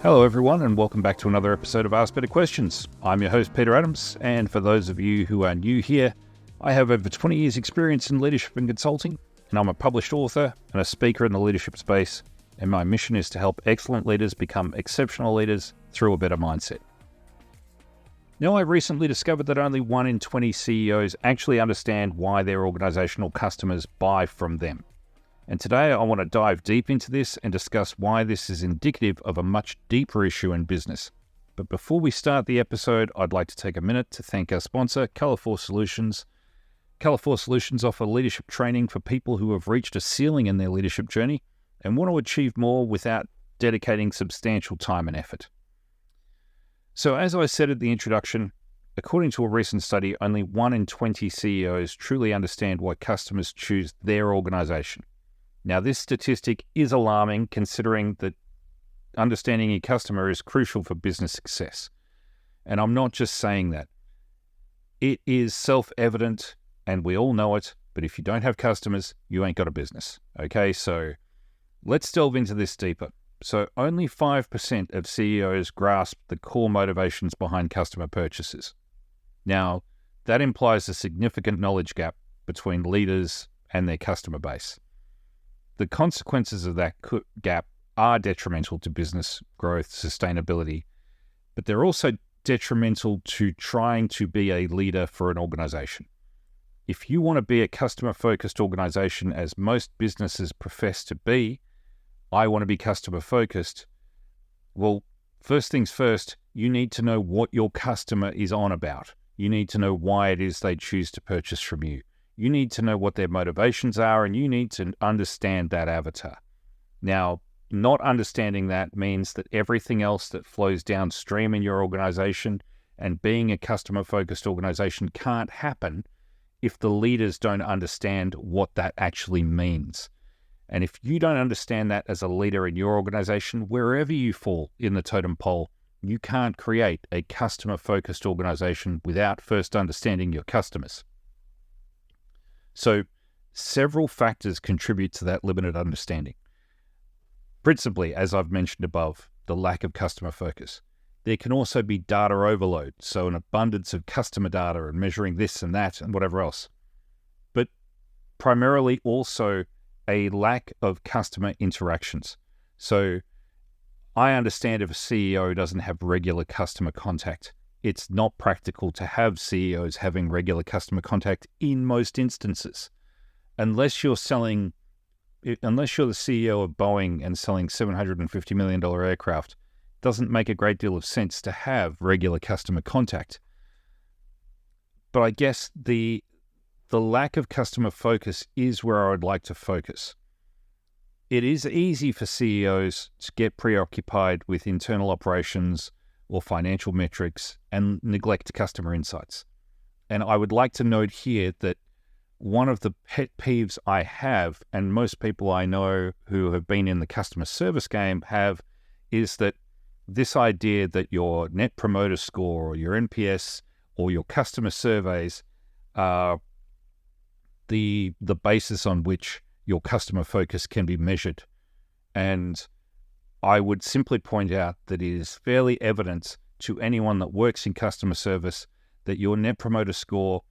Hello everyone, and welcome back to another episode of Ask Better Questions. I'm your host Peter Adams, and for those of you who are new here, I have over 20 years experience in leadership and consulting, and I'm a published author and a speaker in the leadership space, and my mission is to help excellent leaders become exceptional leaders through a better mindset. Now, I recently discovered that only 1 in 20 CEOs actually understand why their organizational customers buy from them. And today I want to dive deep into this and discuss why this is indicative of a much deeper issue in business. But before we start the episode, I'd like to take a minute to thank our sponsor, Color4 Solutions. Color4 Solutions offer leadership training for people who have reached a ceiling in their leadership journey and want to achieve more without dedicating substantial time and effort. So as I said at the introduction, according to a recent study, only 1 in 20 CEOs truly understand why customers choose their organization. Now, this statistic is alarming considering that understanding your customer is crucial for business success. And I'm not just saying that. It is self-evident, and we all know it, but if you don't have customers, you ain't got a business. Okay, so let's delve into this deeper. So only 5% of CEOs grasp the core motivations behind customer purchases. Now, that implies a significant knowledge gap between leaders and their customer base. The consequences of that gap are detrimental to business growth, sustainability, but they're also detrimental to trying to be a leader for an organization. If you want to be a customer-focused organization, as most businesses profess to be, I want to be customer-focused. Well, first things first, you need to know what your customer is on about. You need to know why it is they choose to purchase from you. You need to know what their motivations are, and you need to understand that avatar. Now, not understanding that means that everything else that flows downstream in your organization and being a customer-focused organization can't happen if the leaders don't understand what that actually means. And if you don't understand that as a leader in your organization, wherever you fall in the totem pole, you can't create a customer-focused organization without first understanding your customers. So several factors contribute to that limited understanding. Principally, as I've mentioned above, the lack of customer focus. There can also be data overload, so an abundance of customer data and measuring this and that and whatever else. But primarily also a lack of customer interactions. So I understand if a CEO doesn't have regular customer contact, it's not practical to have CEOs having regular customer contact in most instances. Unless you're the CEO of Boeing and selling $750 million aircraft, it doesn't make a great deal of sense to have regular customer contact. But I guess the lack of customer focus is where I would like to focus. It is easy for CEOs to get preoccupied with internal operations or financial metrics and neglect customer insights. And I would like to note here that one of the pet peeves I have, and most people I know who have been in the customer service game have, is that this idea that your Net Promoter Score or your NPS or your customer surveys are the basis on which your customer focus can be measured. And I would simply point out that it is fairly evident to anyone that works in customer service that your Net Promoter Score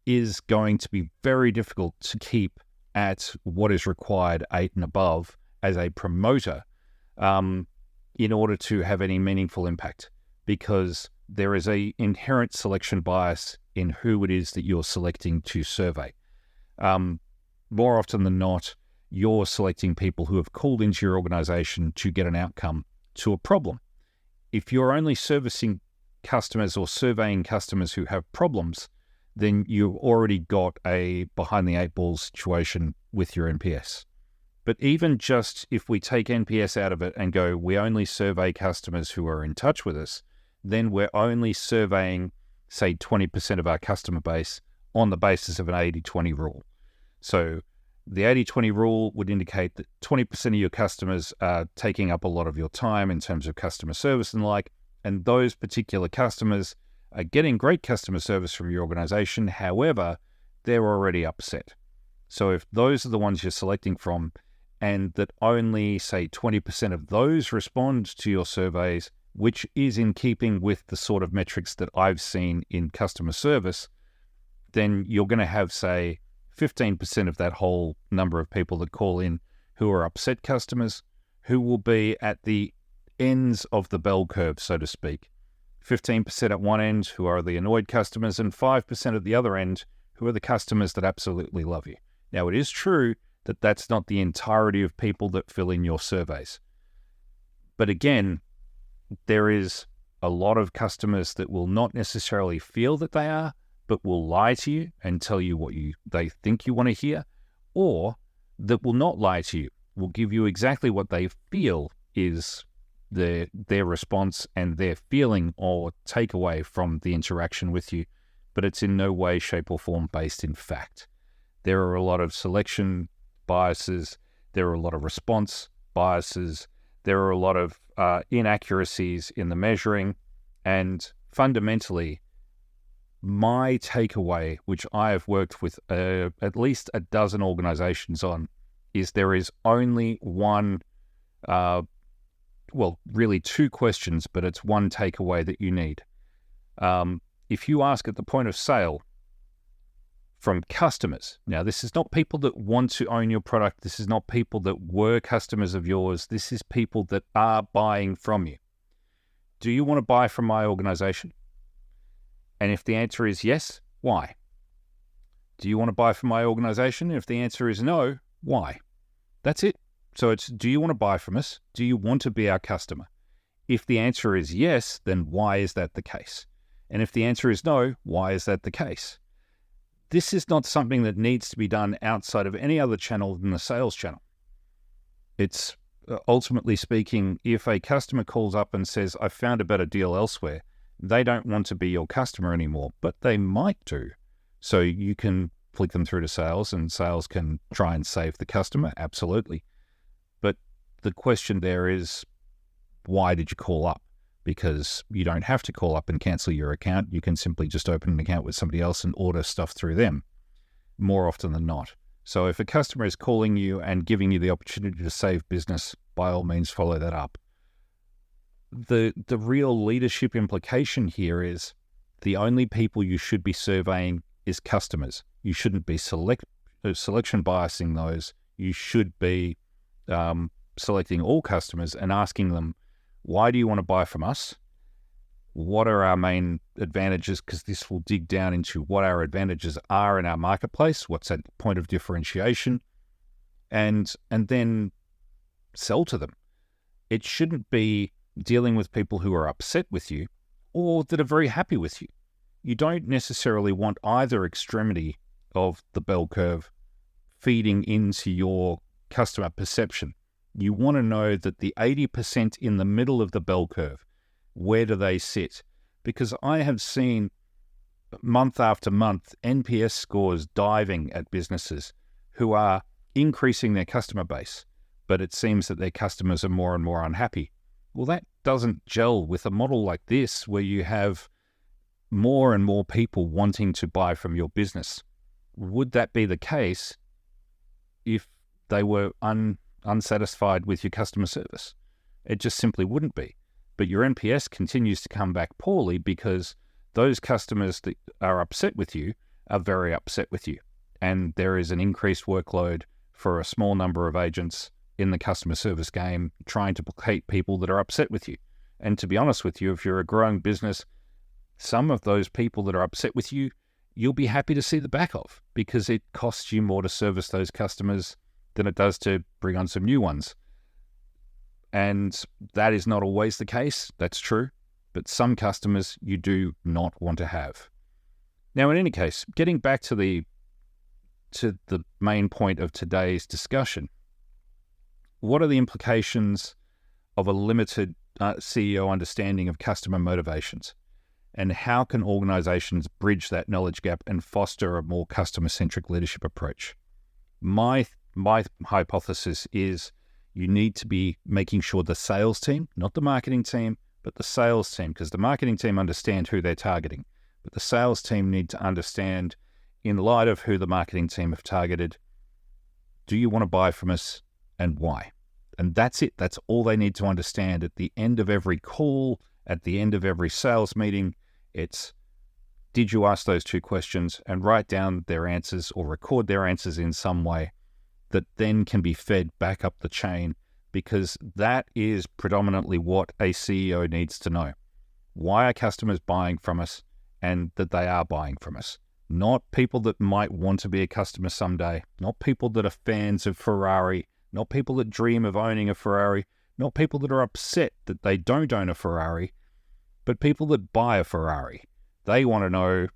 is going to be very difficult to keep at what is required, 8 and above, as a promoter in order to have any meaningful impact, because there is an inherent selection bias in who it is that you're selecting to survey. More often than not, you're selecting people who have called into your organization to get an outcome to a problem. If you're only servicing customers or surveying customers who have problems, then you've already got a behind the 8 ball situation with your NPS. But even just if we take NPS out of it and go, we only survey customers who are in touch with us, then we're only surveying, say, 20% of our customer base on the basis of an 80-20 rule. So the 80-20 rule would indicate that 20% of your customers are taking up a lot of your time in terms of customer service and the like, and those particular customers are getting great customer service from your organization. However, they're already upset. So if those are the ones you're selecting from, and that only, say, 20% of those respond to your surveys, which is in keeping with the sort of metrics that I've seen in customer service, then you're going to have, say, 15% of that whole number of people that call in who are upset customers, who will be at the ends of the bell curve, so to speak. 15% at one end who are the annoyed customers, and 5% at the other end who are the customers that absolutely love you. Now, it is true that that's not the entirety of people that fill in your surveys. But again, there is a lot of customers that will not necessarily feel that they are, but will lie to you and tell you what they think you want to hear, or that will not lie to you, will give you exactly what they feel is their response and their feeling or takeaway from the interaction with you, but it's in no way, shape, or form based in fact. There are a lot of selection biases, there are a lot of response biases, there are a lot of inaccuracies in the measuring, and fundamentally, my takeaway, which I have worked with at least a dozen organizations on, is there is only one, really two questions, but it's one takeaway that you need. If you ask at the point of sale from customers, now this is not people that want to own your product, this is not people that were customers of yours, this is people that are buying from you. Do you want to buy from my organization? And if the answer is yes, why? Do you want to buy from my organization? If the answer is no, why? That's it. So it's, do you want to buy from us? Do you want to be our customer? If the answer is yes, then why is that the case? And if the answer is no, why is that the case? This is not something that needs to be done outside of any other channel than the sales channel. It's ultimately speaking, if a customer calls up and says, I found a better deal elsewhere, they don't want to be your customer anymore, but they might do. So you can flick them through to sales, and sales can try and save the customer, absolutely. But the question there is, why did you call up? Because you don't have to call up and cancel your account. You can simply just open an account with somebody else and order stuff through them, more often than not. So if a customer is calling you and giving you the opportunity to save business, by all means follow that up. The real leadership implication here is the only people you should be surveying is customers. You shouldn't be selection biasing those. You should be selecting all customers and asking them, why do you want to buy from us? What are our main advantages? Because this will dig down into what our advantages are in our marketplace. What's that point of differentiation? And then sell to them. It shouldn't be dealing with people who are upset with you or that are very happy with you. You don't necessarily want either extremity of the bell curve feeding into your customer perception. You want to know that the 80% in the middle of the bell curve, where do they sit? Because I have seen month after month NPS scores diving at businesses who are increasing their customer base, but it seems that their customers are more and more unhappy. Well, that doesn't gel with a model like this where you have more and more people wanting to buy from your business. Would that be the case if they were unsatisfied with your customer service? It just simply wouldn't be. But your NPS continues to come back poorly because those customers that are upset with you are very upset with you. And there is an increased workload for a small number of agents in the customer service game trying to placate people that are upset with you. And to be honest with you, if you're a growing business, some of those people that are upset with you, you'll be happy to see the back of, because it costs you more to service those customers than it does to bring on some new ones. And that is not always the case, that's true, but some customers you do not want to have. Now, in any case, getting back to the main point of today's discussion, what are the implications of a limited CEO understanding of customer motivations? And how can organizations bridge that knowledge gap and foster a more customer-centric leadership approach? My hypothesis is you need to be making sure the sales team, not the marketing team, but the sales team, because the marketing team understand who they're targeting, but the sales team need to understand, in light of who the marketing team have targeted, do you want to buy from us? and why. And that's it. That's all they need to understand at the end of every call, at the end of every sales meeting. It's, did you ask those two questions, and write down their answers or record their answers in some way that then can be fed back up the chain, because that is predominantly what a CEO needs to know. Why are customers buying from us, and that they are buying from us? Not people that might want to be a customer someday, not people that are fans of Ferrari, not people that dream of owning a Ferrari, not people that are upset that they don't own a Ferrari, but people that buy a Ferrari. They want to know,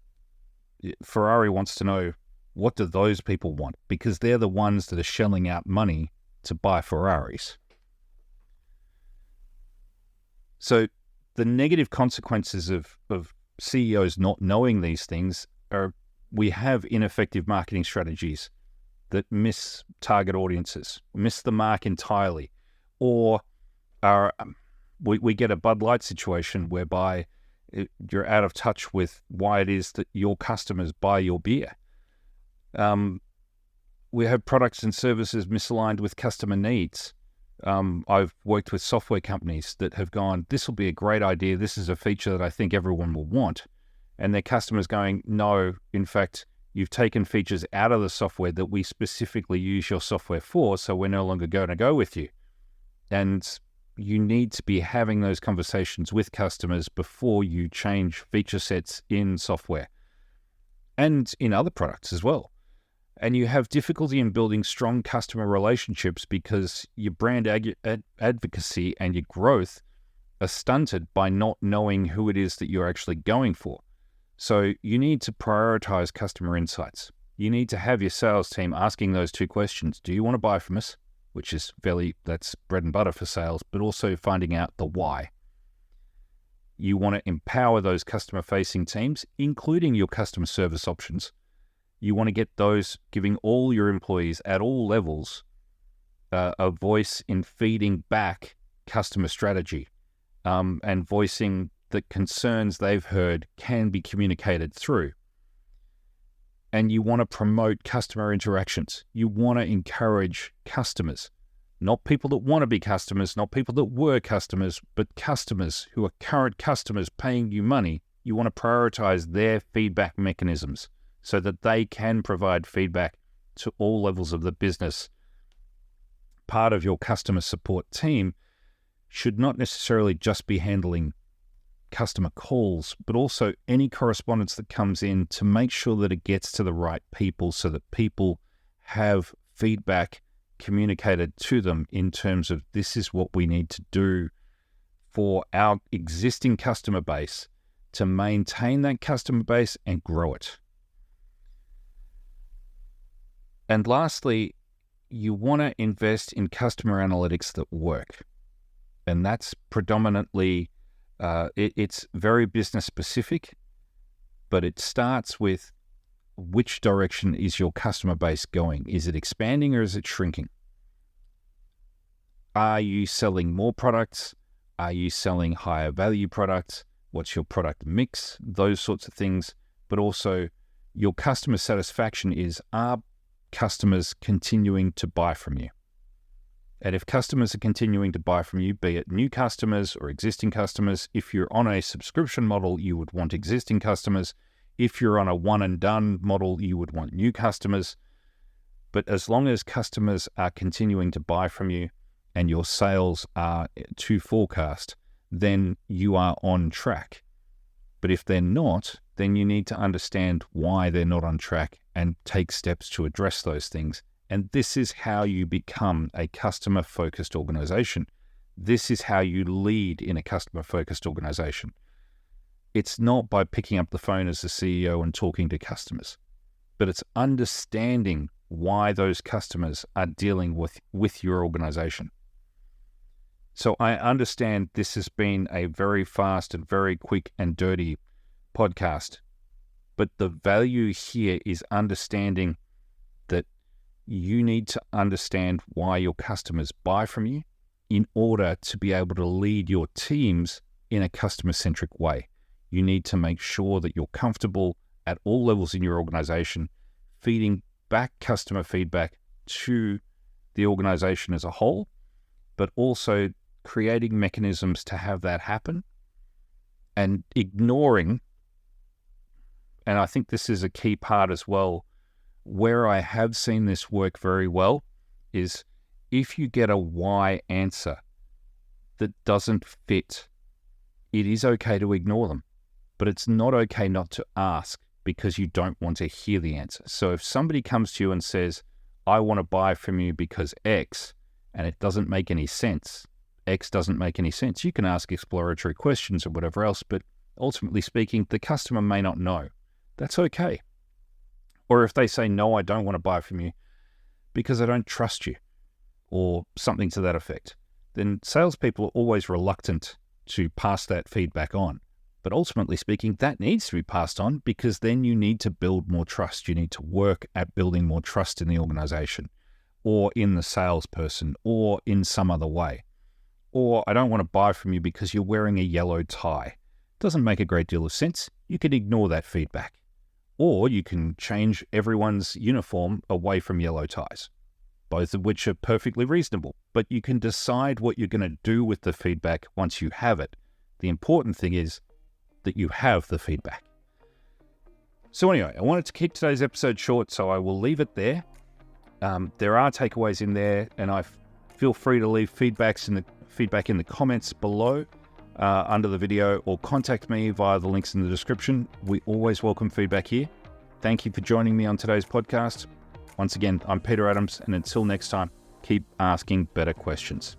Ferrari wants to know, what do those people want? Because they're the ones that are shelling out money to buy Ferraris. So the negative consequences of CEOs not knowing these things are, we have ineffective marketing strategies that miss target audiences, miss the mark entirely, or we get a Bud Light situation whereby you're out of touch with why it is that your customers buy your beer. We have products and services misaligned with customer needs. I've worked with software companies that have gone, this will be a great idea, this is a feature that I think everyone will want. And their customers going, no, in fact, you've taken features out of the software that we specifically use your software for, so we're no longer going to go with you. And you need to be having those conversations with customers before you change feature sets in software and in other products as well. And you have difficulty in building strong customer relationships because your brand advocacy and your growth are stunted by not knowing who it is that you're actually going for. So you need to prioritize customer insights. You need to have your sales team asking those two questions. Do you want to buy from us? Which is that's bread and butter for sales, but also finding out the why. You want to empower those customer-facing teams, including your customer service options. You want to get those, giving all your employees at all levels a voice in feeding back customer strategy and voicing the concerns they've heard can be communicated through. And you want to promote customer interactions. You want to encourage customers, not people that want to be customers, not people that were customers, but customers who are current customers paying you money. You want to prioritize their feedback mechanisms so that they can provide feedback to all levels of the business. Part of your customer support team should not necessarily just be handling customer calls, but also any correspondence that comes in to make sure that it gets to the right people so that people have feedback communicated to them in terms of, this is what we need to do for our existing customer base to maintain that customer base and grow it. And lastly, you want to invest in customer analytics that work. And that's predominantly it's very business specific, but it starts with, which direction is your customer base going? Is it expanding or is it shrinking? Are you selling more products? Are you selling higher value products? What's your product mix? Those sorts of things. But also your customer satisfaction is, are customers continuing to buy from you? And if customers are continuing to buy from you, be it new customers or existing customers, if you're on a subscription model, you would want existing customers. If you're on a one and done model, you would want new customers. But as long as customers are continuing to buy from you and your sales are to forecast, then you are on track. But if they're not, then you need to understand why they're not on track and take steps to address those things. And this is how you become a customer-focused organization. This is how you lead in a customer-focused organization. It's not by picking up the phone as a CEO and talking to customers, but it's understanding why those customers are dealing with your organization. So I understand this has been a very fast and very quick and dirty podcast, but the value here is understanding that you need to understand why your customers buy from you in order to be able to lead your teams in a customer-centric way. You need to make sure that you're comfortable at all levels in your organization, feeding back customer feedback to the organization as a whole, but also creating mechanisms to have that happen and ignoring, and I think this is a key part as well, where I have seen this work very well is if you get a why answer that doesn't fit, it is okay to ignore them, but it's not okay not to ask because you don't want to hear the answer. So if somebody comes to you and says, I want to buy from you because X, and it doesn't make any sense, X doesn't make any sense, you can ask exploratory questions or whatever else, but ultimately speaking, the customer may not know. That's okay. Or if they say, no, I don't want to buy from you because I don't trust you, or something to that effect, then salespeople are always reluctant to pass that feedback on. But ultimately speaking, that needs to be passed on because then you need to build more trust. You need to work at building more trust in the organization or in the salesperson or in some other way. Or I don't want to buy from you because you're wearing a yellow tie. Doesn't make a great deal of sense. You can ignore that feedback. Or you can change everyone's uniform away from yellow ties, both of which are perfectly reasonable. But you can decide what you're going to do with the feedback once you have it. The important thing is that you have the feedback. So anyway, I wanted to keep today's episode short, so I will leave it there. There are takeaways in there, and feel free to leave feedback in the comments below under the video, or contact me via the links in the description. We always welcome feedback here. Thank you for joining me on today's podcast. Once again, I'm Peter Adams, and until next time, keep asking better questions.